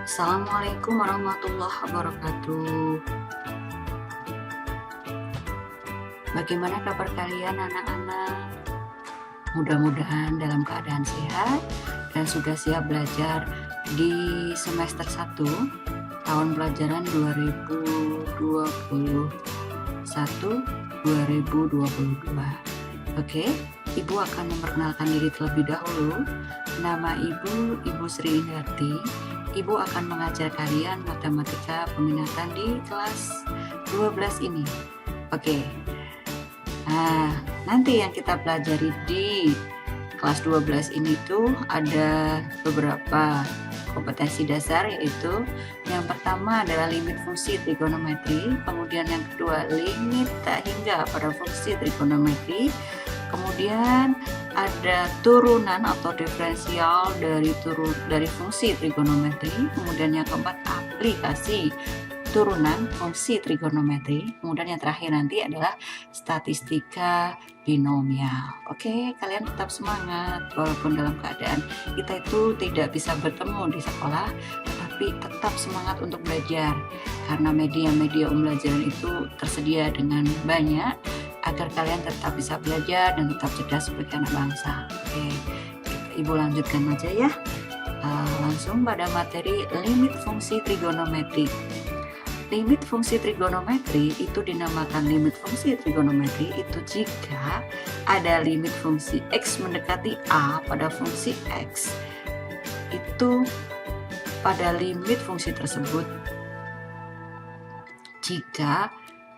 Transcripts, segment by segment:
Assalamualaikum warahmatullahi wabarakatuh. Bagaimana kabar kalian anak-anak? Mudah-mudahan dalam keadaan sehat dan sudah siap belajar di semester 1 tahun pelajaran 2021-2022. Oke, Ibu akan memperkenalkan diri terlebih dahulu. Nama Ibu Sri Indarti. Ibu akan mengajar kalian matematika peminatan di kelas 12 ini. Oke. Nah, nanti yang kita pelajari di kelas 12 ini tuh ada beberapa kompetensi dasar, yaitu yang pertama adalah limit fungsi trigonometri, kemudian yang kedua limit tak hingga pada fungsi trigonometri, kemudian ada turunan atau diferensial dari fungsi trigonometri, kemudian yang keempat aplikasi turunan fungsi trigonometri, kemudian yang terakhir nanti adalah statistika binomial. Oke, kalian tetap semangat walaupun dalam keadaan kita itu tidak bisa bertemu di sekolah, tetapi tetap semangat untuk belajar karena media-media pembelajaran itu tersedia dengan banyak agar kalian tetap bisa belajar dan tetap cerdas sebagai anak bangsa. Oke, Ibu lanjutkan aja ya. Langsung pada materi limit fungsi trigonometri. Limit fungsi trigonometri itu dinamakan limit fungsi trigonometri itu jika ada limit fungsi x mendekati a pada fungsi x. Itu pada limit fungsi tersebut jika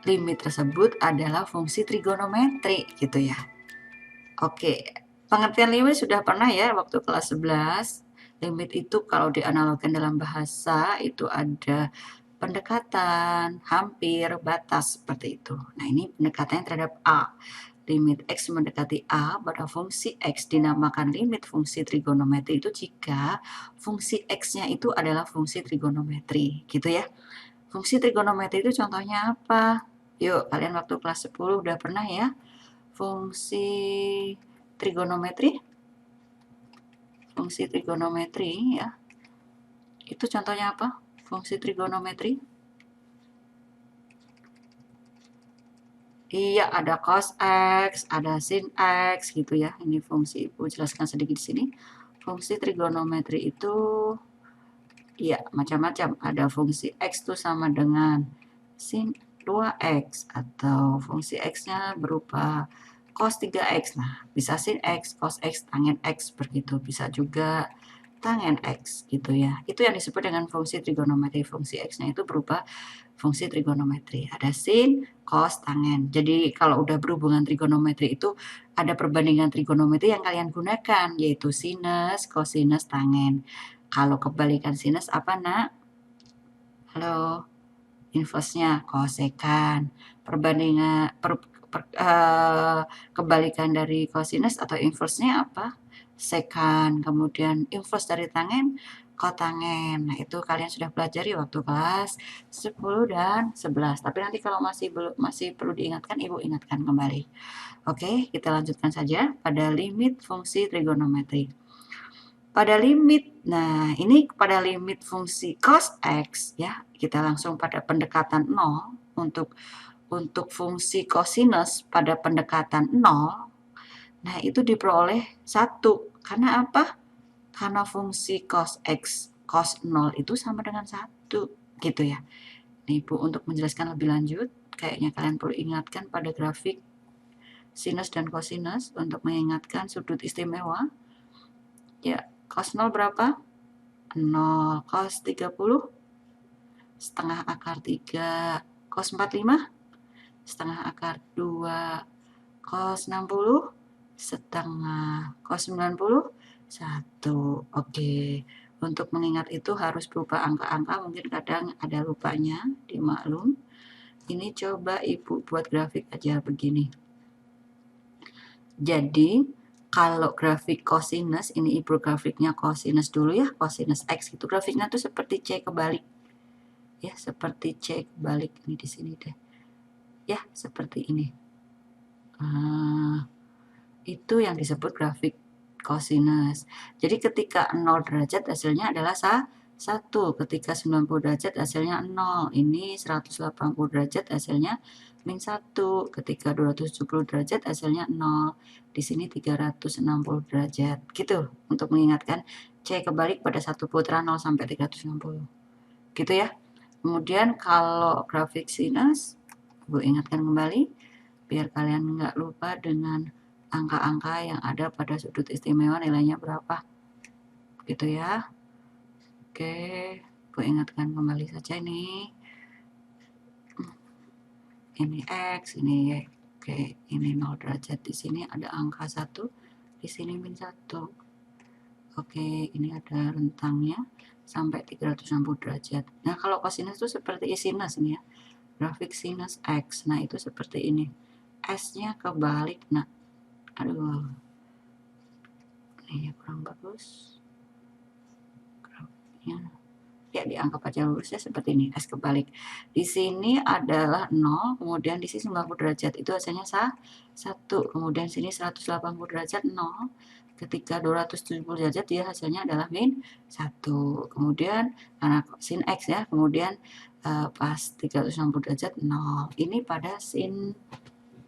limit tersebut adalah fungsi trigonometri gitu ya. Oke, pengertian limit sudah pernah ya waktu kelas 11. Limit itu kalau dianalogkan dalam bahasa itu ada pendekatan, hampir, batas seperti itu. Nah, ini pendekatannya terhadap A. Limit X mendekati A pada fungsi X dinamakan limit fungsi trigonometri itu jika fungsi X-nya itu adalah fungsi trigonometri gitu ya. Fungsi trigonometri itu contohnya apa? Yuk, kalian waktu kelas 10 udah pernah ya? Fungsi trigonometri. Fungsi trigonometri ya. Itu contohnya apa? Fungsi trigonometri. Iya, ada cos X, ada sin X gitu ya. Ini fungsi, Ibu jelaskan sedikit di sini. Fungsi trigonometri itu ya macam-macam. Ada fungsi X itu sama dengan sin 2X atau fungsi X-nya berupa cos 3X. Nah, bisa sin X, cos X, tangen X begitu. Bisa juga tangen X gitu ya. Itu yang disebut dengan fungsi trigonometri. Fungsi X-nya itu berupa fungsi trigonometri. Ada sin, cos, tangen. Jadi kalau udah berhubungan trigonometri itu ada perbandingan trigonometri yang kalian gunakan, yaitu sinus, cosinus, tangen. Kalau kebalikan sinus apa, Nak? Halo? Inversenya kosekan. Perbandingan kebalikan dari kosinus atau inversenya apa? Sekan. Kemudian inverse dari tangen kotangen. Nah, itu kalian sudah pelajari waktu kelas 10 dan 11. Tapi nanti kalau masih perlu diingatkan, Ibu ingatkan kembali. Oke, kita lanjutkan saja pada limit fungsi trigonometri. Pada limit, nah ini pada limit fungsi cos X ya, kita langsung pada pendekatan 0 untuk fungsi cosinus pada pendekatan 0. Nah, itu diperoleh 1. Karena apa? Karena fungsi cos X cos 0 itu sama dengan 1 gitu ya. Nih, Ibu untuk menjelaskan lebih lanjut, kayaknya kalian perlu ingatkan pada grafik sinus dan cosinus untuk mengingatkan sudut istimewa. Ya, cos 0 berapa? 0. Cos 30 setengah akar 3. Cos 45 setengah akar 2. Cos 60 setengah. Cos 90 1. Oke. Untuk mengingat itu harus berupa angka-angka, mungkin kadang ada lupanya, dimaklum. Ini coba Ibu buat grafik aja begini. Jadi kalau grafik kosinus, ini Ibu grafiknya kosinus dulu ya, kosinus X itu grafiknya tuh seperti C kebalik. Ya, seperti C kebalik ini di sini deh. Ya, seperti ini. Itu yang disebut grafik kosinus. Jadi ketika 0 derajat hasilnya adalah 1, ketika 90 derajat hasilnya 0. Ini 180 derajat hasilnya min 1, ketika 270 derajat hasilnya 0. Di sini 360 derajat. Gitu untuk mengingatkan C kebalik pada satu putaran 0 sampai 360. Gitu ya. Kemudian kalau grafik sinus, Bu ingatkan kembali biar kalian nggak lupa dengan angka-angka yang ada pada sudut istimewa nilainya berapa gitu ya. Oke, Bu ingatkan kembali saja ini X, ini Y. Oke, ini 0 derajat, di sini ada angka 1, di sini min 1. Oke, ini ada rentangnya sampai 360 derajat. Nah, kalau kosinus itu seperti sinus nih ya. Grafik sinus X. Nah, itu seperti ini. S-nya kebalik. Nah, aduh. Ini kurang bagus. Grafiknya. Ya, dianggap aja lurusnya seperti ini, S kebalik. Di sini adalah 0, kemudian di sini 90 derajat. Itu hasilnya 1. Kemudian sini 180 derajat 0. Ketika 270 derajat dia hasilnya adalah min 1. Kemudian karena sin X ya, kemudian pas 360 derajat 0. Ini pada sin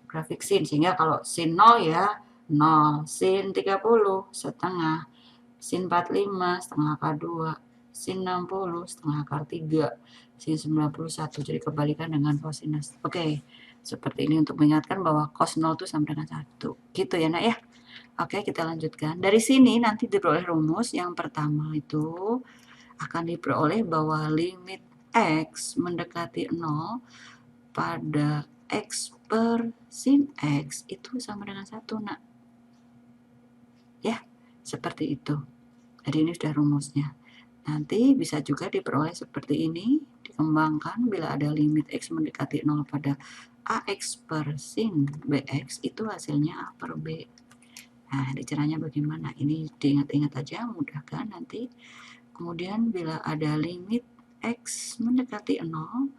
grafik sin, sehingga kalau sin 0 ya 0, sin 30 setengah, sin 45 setengah akar 2, sin 60 setengah akar 3, sin 91. Jadi kebalikan dengan kosinus. Oke, seperti ini untuk mengingatkan bahwa cos 0 itu sama dengan 1. Gitu ya nak ya. Oke, kita lanjutkan. Dari sini nanti diperoleh rumus. Yang pertama itu akan diperoleh bahwa limit X mendekati 0 pada X per sin X itu sama dengan 1 nak. Ya, seperti itu. Jadi ini sudah rumusnya. Nanti bisa juga diperoleh seperti ini, dikembangkan bila ada limit X mendekati 0 pada AX per sin BX, itu hasilnya A per B. Nah, caranya bagaimana? Ini diingat-ingat aja, mudah kan nanti. Kemudian bila ada limit X mendekati 0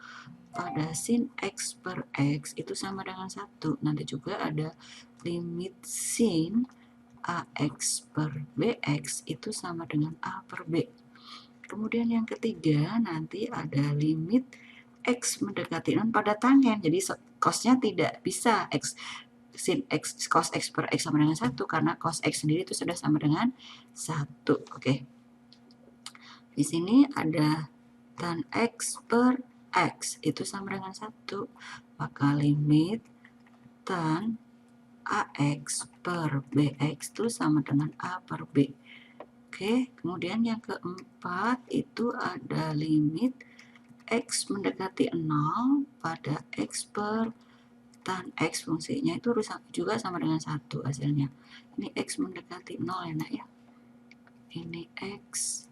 pada sin X per X, itu sama dengan 1. Nanti juga ada limit sin AX per BX, itu sama dengan A per B. Kemudian yang ketiga nanti ada limit X mendekati 0 pada tangen. Jadi cosnya tidak bisa X sin X cos X per X sama dengan 1 karena cos X sendiri itu sudah sama dengan 1. Oke. Di sini ada tan X per X itu sama dengan 1. Maka limit tan AX per BX itu sama dengan A per B. Oke, kemudian yang keempat itu ada limit X mendekati 0 pada X per tan X fungsinya itu juga sama dengan 1 hasilnya. Ini X mendekati 0 ya nak ya. Ini X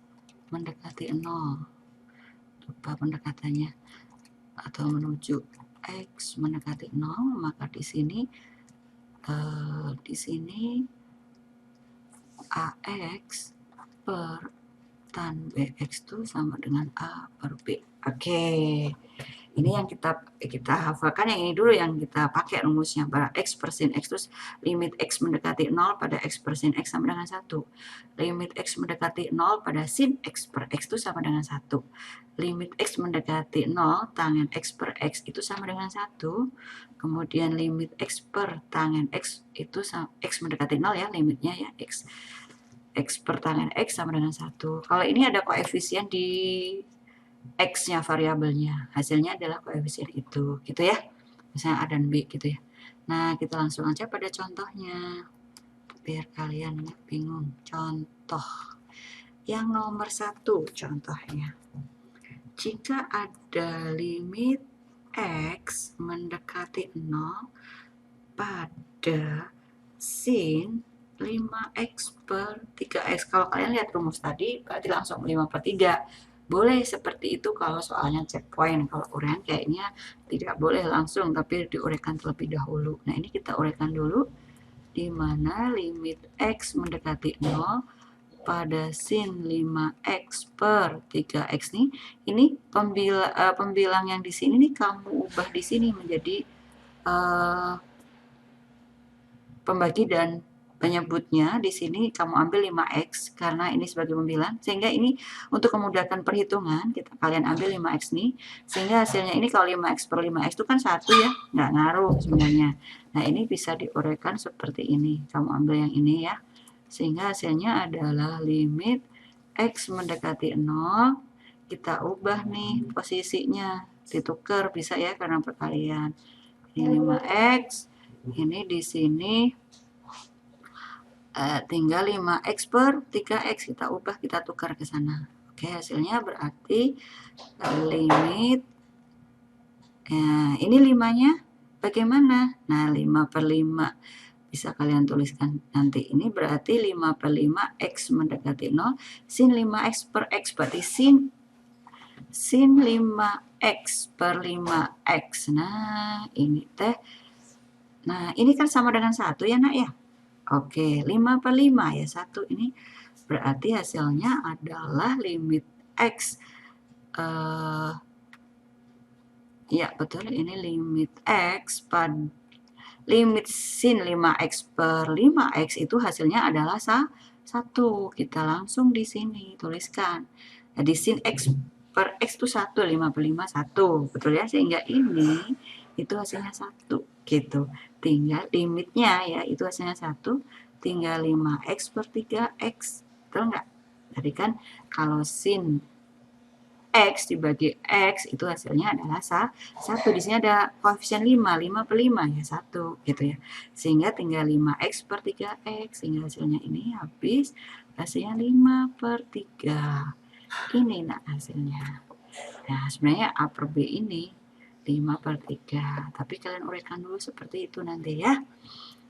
mendekati 0. Lupa pendekatannya. Atau menuju X mendekati 0, maka di sini AX per tan BX itu sama dengan A per B. Oke. Ini yang kita hafalkan, yang ini dulu yang kita pakai rumusnya. Pada X per sin X terus limit X mendekati 0 pada X per sin X sama dengan 1. Limit X mendekati 0 pada sin X per X itu sama dengan 1. Limit X mendekati 0 tangen X per X itu sama dengan 1. Kemudian limit X per tangen X itu X mendekati 0 ya limitnya ya X per tangen X sama dengan 1. Kalau ini ada koefisien di X-nya variabelnya, hasilnya adalah koefisien itu, gitu ya. Misalnya A dan B gitu ya. Nah, kita langsung aja pada contohnya. Biar kalian nggak bingung. Contoh. Yang nomor 1 contohnya. Jika ada limit X mendekati 0 pada sin 5X per 3X. Kalau kalian lihat rumus tadi, berarti langsung 5 per 3. Boleh seperti itu kalau soalnya checkpoint. Kalau urean kayaknya tidak boleh langsung, tapi diuraikan terlebih dahulu. Nah, ini kita uraikan dulu, di mana limit X mendekati 0 pada sin 5X per 3X nih. Ini pembilang yang di sini nih kamu ubah di sini menjadi pembagi, dan penyebutnya di sini kamu ambil 5X karena ini sebagai pembilang, sehingga ini untuk memudahkan perhitungan kalian ambil 5X nih, sehingga hasilnya ini kalau 5X per 5X itu kan 1 ya, nggak ngaruh sebenarnya. Nah, ini bisa diuraikan seperti ini, kamu ambil yang ini ya, sehingga hasilnya adalah limit X mendekati 0, kita ubah nih posisinya, ditukar bisa ya karena perkalian. Ini 5X, ini di sini tinggal 5X per 3X, kita ubah, kita tukar ke sana. Oke, hasilnya berarti limit, ini 5-nya bagaimana? Nah, 5 per 5 bisa kalian tuliskan nanti. Ini berarti 5 per 5 X mendekati 0, sin 5X per X, berarti sin 5X per 5X. Nah, ini teh. Nah, ini kan sama dengan 1 ya, Nak ya? Oke, 5 per 5 ya, 1 ini berarti hasilnya adalah limit X. Ya, betul, ini limit X pada limit sin 5X per 5X itu hasilnya adalah 1. Kita langsung di sini tuliskan. Jadi sin X per X itu 1, 5 per 5, 1. Betul ya? Sehingga ini itu hasilnya 1. Gitu. Tinggal limitnya ya, itu hasilnya 1. Tinggal 5X per 3X. Betul nggak? Tadi kan kalau sin X dibagi X itu hasilnya adalah 1. Di sini ada koefisien 5, 5 per 5 ya 1 gitu ya. Sehingga tinggal 5X per 3X, sehingga hasilnya ini habis hasilnya 5 per 3. Ini nah hasilnya. Nah, sebenarnya A per B ini 5 per 3, tapi kalian uraikan dulu seperti itu nanti ya.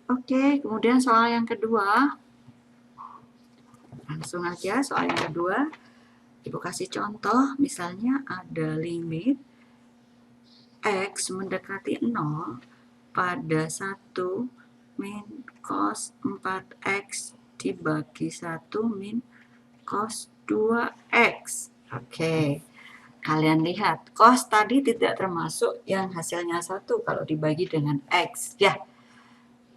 Oke, kemudian soal yang kedua. Langsung aja soal yang kedua. Ibu kasih contoh, misalnya ada limit X mendekati 0 pada 1 min cos 4X dibagi 1 min cos 2X. Oke, kalian lihat, cos tadi tidak termasuk yang hasilnya 1 kalau dibagi dengan X. Ya,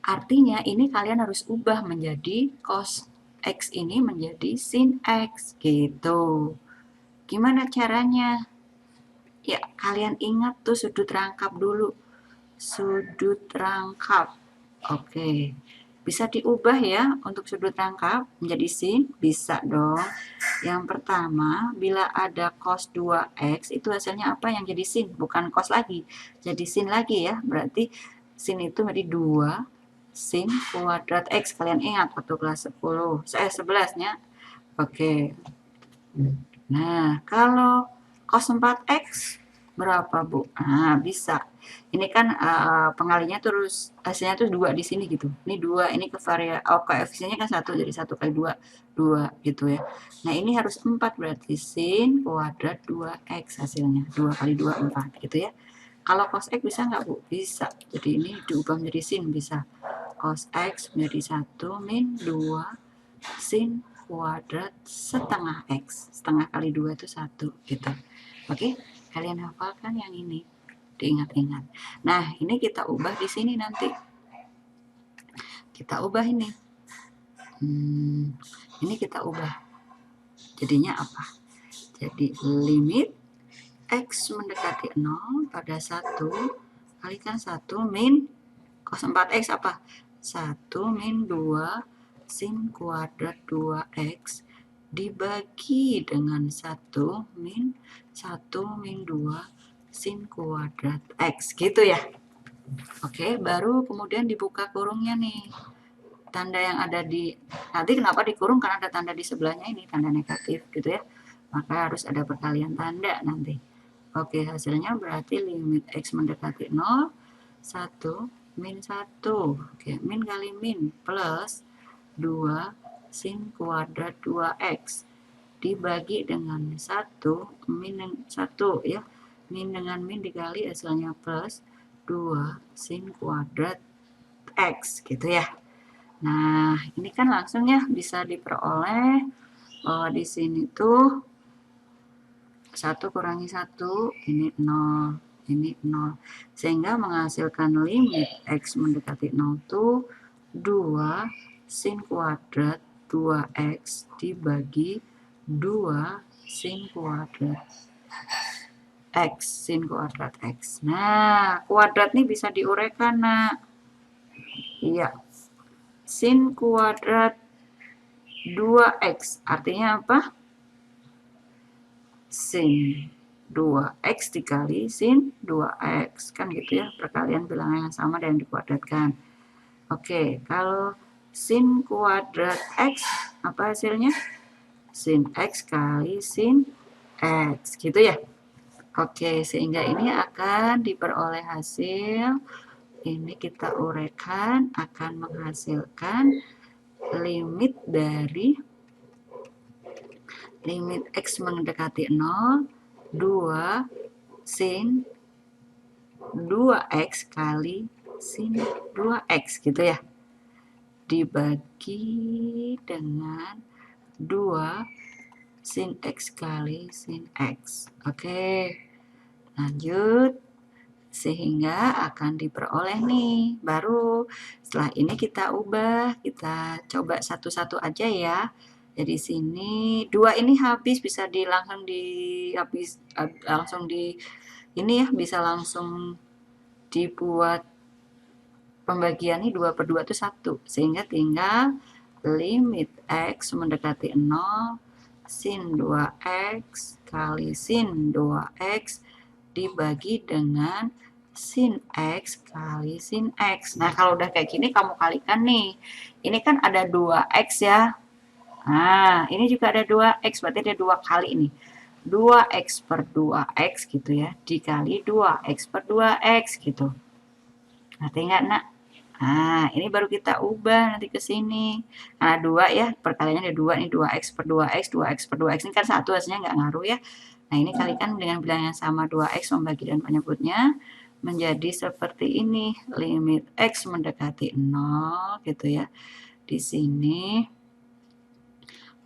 artinya ini kalian harus ubah menjadi cos X ini menjadi sin X gitu. Gimana caranya? Ya, kalian ingat tuh sudut rangkap dulu. Sudut rangkap. Oke. Bisa diubah ya untuk sudut rangkap menjadi sin? Bisa dong. Yang pertama, bila ada cos 2X, itu hasilnya apa yang jadi sin? Bukan cos lagi. Jadi sin lagi ya. Berarti sin itu menjadi 2 sin kuadrat X. Kalian ingat waktu kelas 11-nya. Oke. Nah, kalau cos 4X berapa, Bu? Nah, bisa. Ini kan pengalinya terus hasilnya tuh 2 di sini gitu. Ini 2, ini koefisiennya kan 1, jadi 1 kali 2, 2 gitu ya. Nah, ini harus 4, berarti sin kuadrat 2X hasilnya. 2 kali 2, 4 gitu ya. Kalau cos X bisa nggak, Bu? Bisa. Jadi ini diubah menjadi sin, bisa. Cos X menjadi 1 min 2 sin kuadrat setengah X. Setengah kali 2 itu 1 gitu. Oke, kalian hafalkan yang ini. Diingat-ingat. Nah, ini kita ubah di sini nanti. Kita ubah ini. Ini kita ubah. Jadinya apa? Jadi limit X mendekati 0 pada 1 kalikan 1 min cos 4X apa? 1 min 2 sin kuadrat 2X dibagi dengan 1 min 2 sin kuadrat X gitu ya. Oke, baru kemudian dibuka kurungnya nih. Tanda yang ada di, nanti kenapa dikurung? Karena ada tanda di sebelahnya ini, tanda negatif gitu ya. Maka harus ada perkalian tanda nanti. Oke, hasilnya berarti limit X mendekati 0, 1 min 1. Oke, min kali min plus 2 sin kuadrat 2X dibagi dengan 1 min 1 ya. Min dengan min dikali hasilnya plus 2 sin kuadrat X gitu ya. Nah, ini kan langsung ya bisa diperoleh bahwa di sini tuh 1 kurangi 1, ini 0, ini 0. Sehingga menghasilkan limit X mendekati 0 tuh 2 sin kuadrat 2X dibagi 2 sin kuadrat X, sin kuadrat X. Nah, kuadrat nih bisa diuraikan, nak. Iya. Sin kuadrat 2X. Artinya apa? Sin 2X dikali sin 2X. Kan gitu ya, perkalian bilangan yang sama dan dikuadratkan. Oke, kalau sin kuadrat X, apa hasilnya? Sin X kali sin X. Gitu ya. Oke, sehingga ini akan diperoleh hasil, ini kita uraikan, akan menghasilkan limit dari limit X mendekati 0, 2 sin 2X kali sin 2X gitu ya. Dibagi dengan 2 sin X kali sin X. Oke, lanjut. Sehingga akan diperoleh nih. Baru setelah ini kita ubah, kita coba satu-satu aja ya. Jadi sini 2 ini habis, bisa langsung langsung di ini ya, bisa langsung dibuat pembagiannya 2 per 2 itu 1. Sehingga tinggal limit X mendekati 0 sin 2X kali sin 2X dibagi dengan sin X kali sin X. Nah, kalau udah kayak gini kamu kalikan nih. Ini kan ada 2X ya. Nah, ini juga ada 2X, berarti ada 2 kali nih. 2X per 2X gitu ya, dikali 2X per 2X gitu. Ngerti nggak, nak? Nah, ini baru kita ubah nanti ke sini. Nah, 2 ya, perkaliannya ada 2 nih, 2X per 2X, 2X per 2X. Ini kan 1 hasilnya nggak ngaruh ya. Nah, ini kalikan dengan bilangan yang sama 2X membagi dan penyebutnya menjadi seperti ini. Limit X mendekati 0 gitu ya. Di sini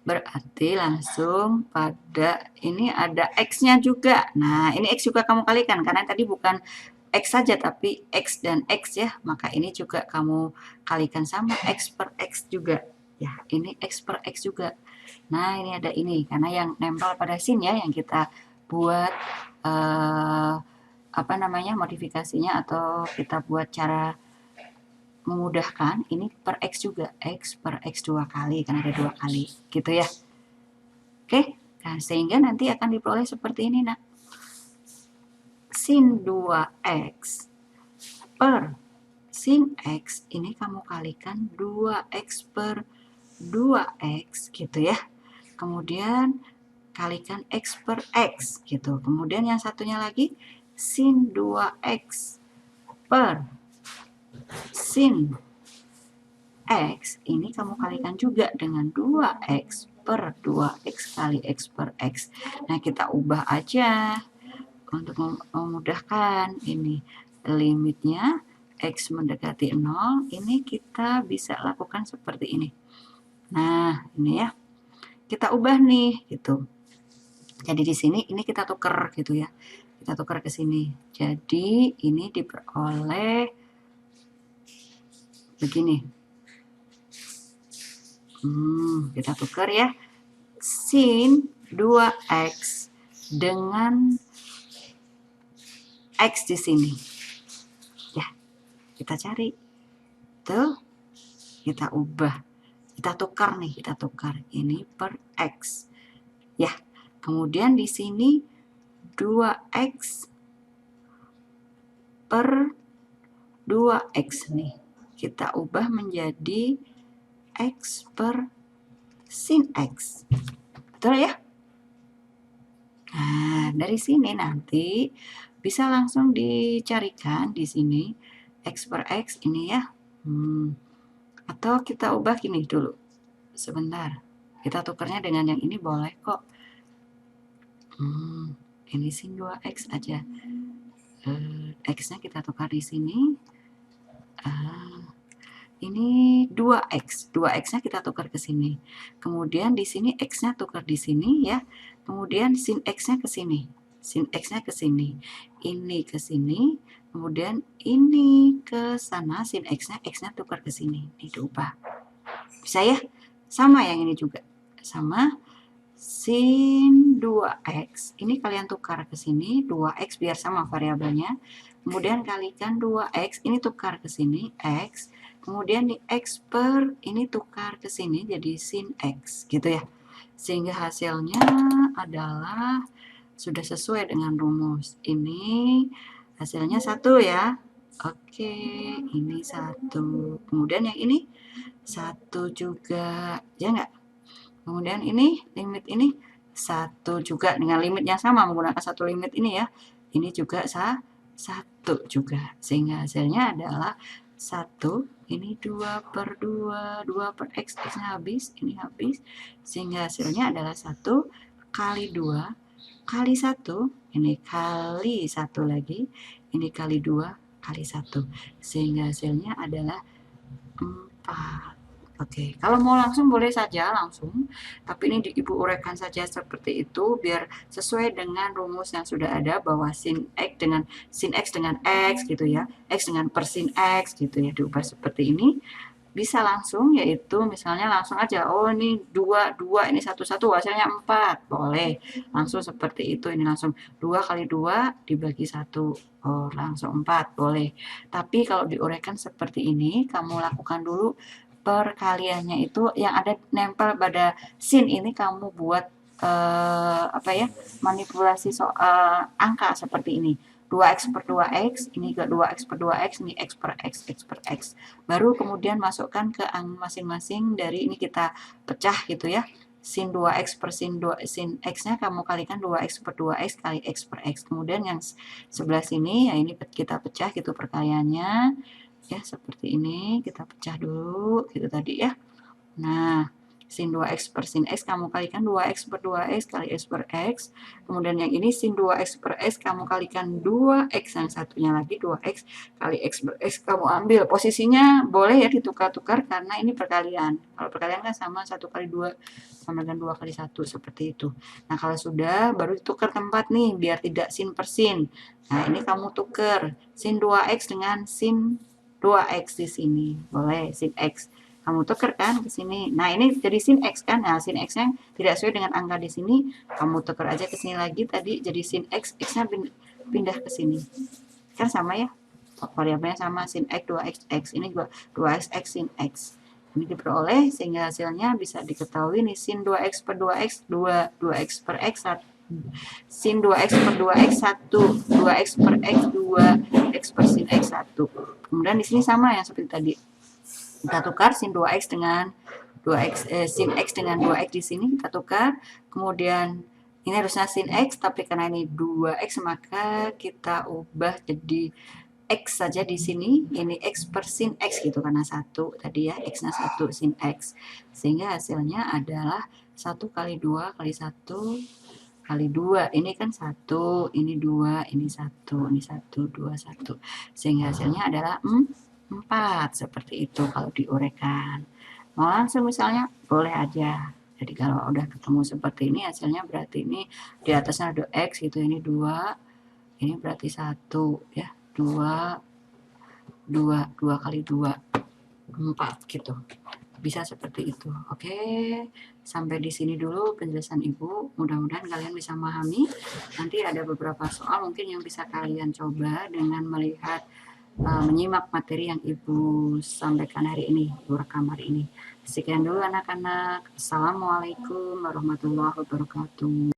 berarti langsung pada ini ada X-nya juga. Nah, ini X juga kamu kalikan karena tadi bukan X saja tapi X dan X ya. Maka ini juga kamu kalikan sama X per X juga. Ya, ini X per X juga. Nah, ini ada ini karena yang nempel pada sin ya yang kita buat apa namanya modifikasinya atau kita buat cara memudahkan ini per X juga, X per X 2 kali karena ada 2 kali gitu ya. Oke, nah sehingga nanti akan diperoleh seperti ini, nak. Sin 2X per sin X ini kamu kalikan 2X per 2X gitu ya. Kemudian kalikan X per X gitu. Kemudian yang satunya lagi sin 2X per sin X ini kamu kalikan juga dengan 2X per 2X kali X per X. Nah, kita ubah aja untuk memudahkan ini limitnya X mendekati 0, ini kita bisa lakukan seperti ini. Nah, ini ya. Kita ubah nih gitu. Jadi di sini ini kita tuker gitu ya. Kita tuker ke sini. Jadi ini diperoleh begini. Kita tukar ya. Sin 2X dengan X di sini. Ya, kita cari. Tuh, kita ubah. Kita tukar nih, kita tukar. Ini per X. Ya, kemudian di sini 2X per 2X nih. Kita ubah menjadi X per sin X. Betul ya? Nah, dari sini nanti bisa langsung dicarikan di sini X per X ini ya. Atau kita ubah gini dulu. Sebentar. Kita tukarnya dengan yang ini boleh kok. Ini sin 2x aja. X-nya kita tukar di sini. Ini 2x. 2x-nya kita tukar ke sini. Kemudian di sini x-nya tukar di sini ya. Kemudian sin x-nya ke sini. Sin x-nya ke sini. Ini ke sini. Kemudian ini ke sana, sin x-nya tukar ke sini. Ini diubah. Bisa ya? Sama yang ini juga. Sama sin 2x. Ini kalian tukar ke sini, 2x biar sama variabelnya. Kemudian kalikan 2x, ini tukar ke sini, x. Kemudian di x per ini tukar ke sini jadi sin x, gitu ya. Sehingga hasilnya adalah sudah sesuai dengan rumus. Ini hasilnya 1 ya. Oke, ini 1. Kemudian yang ini 1 juga, ya enggak? Kemudian ini limit ini 1 juga dengan limit yang sama menggunakan satu limit ini ya. Ini juga 1 juga. Sehingga hasilnya adalah 1, ini 2 per 2, 2 per x, x-nya habis, ini habis. Sehingga hasilnya adalah 1 kali 2 kali 1, ini kali 1 lagi, ini kali 2 kali 1. Sehingga hasilnya adalah 4. Oke, kalau mau langsung boleh saja langsung, tapi ini Ibu uraikan saja seperti itu biar sesuai dengan rumus yang sudah ada bahwa sin x dengan x gitu ya, x dengan per sin x gitu ya, diubah seperti ini. Bisa langsung, yaitu misalnya langsung aja, oh ini 2, ini 1, hasilnya 4, boleh. Langsung seperti itu, ini langsung 2 kali 2 dibagi 1, oh langsung 4, boleh. Tapi kalau diuraikan seperti ini, kamu lakukan dulu perkaliannya itu yang ada nempel pada sin ini kamu buat manipulasi soal angka seperti ini. 2x per 2x, ini ke 2x per 2x, ini x per x, x per x. Baru kemudian masukkan ke masing-masing dari ini kita pecah gitu ya. Sin 2x per sin x-nya kamu kalikan 2x per 2x kali x per x. Kemudian yang sebelah sini ya ini kita pecah gitu perkaliannya. Ya, seperti ini kita pecah dulu gitu tadi ya. Nah, sin 2x per sin x kamu kalikan 2x per 2x kali x per x. Kemudian yang ini sin 2x per x kamu kalikan 2x, yang satunya lagi 2x kali x per x. Kamu ambil posisinya boleh ya ditukar-tukar karena ini perkalian. Kalau perkalian kan sama 1 kali 2 sama dengan 2 kali 1 seperti itu. Nah, kalau sudah baru ditukar tempat nih biar tidak sin per sin. Nah, ini kamu tukar sin 2x dengan sin 2x di sini. Boleh sin x. Kamu tukar kan ke sini. Nah, ini jadi sin x kan. Nah, sin x-nya tidak sesuai dengan angka di sini. Kamu tukar aja ke sini lagi tadi jadi sin x, x-nya pindah ke sini. Kan sama ya? Variabelnya sama sin x 2x x. Ini juga 2x x sin x. Ini diperoleh sehingga hasilnya bisa diketahui nih sin 2x per 2x 2, 2x per x 1. Sin 2x per 2x 1, 2x per x 2, x per sin x 1. Kemudian di sini sama yang seperti tadi. Kita tukar sin 2x dengan 2x, sin x dengan 2x di sini kita tukar. Kemudian ini harusnya sin x, tapi karena ini 2x maka kita ubah jadi x saja di sini. Ini x per sin x gitu karena 1 tadi ya, x-nya 1 sin x. Sehingga hasilnya adalah 1 kali 2 kali 1 kali 2. Ini kan 1, ini 2, ini 1, ini 1, 2, 1. Sehingga hasilnya adalah 4 seperti itu kalau diuraikan. Mau langsung misalnya boleh aja. Jadi kalau udah ketemu seperti ini hasilnya berarti ini di atasnya ada x gitu, ini 2, ini berarti 1 ya, 2 kali 2 4 gitu. Bisa seperti itu. Oke, sampai di sini dulu penjelasan Ibu. Mudah-mudahan kalian bisa memahami. Nanti ada beberapa soal mungkin yang bisa kalian coba dengan melihat menyimak materi yang Ibu sampaikan hari ini, Ibu rekam hari ini. Sekian dulu anak-anak. Assalamualaikum warahmatullahi wabarakatuh.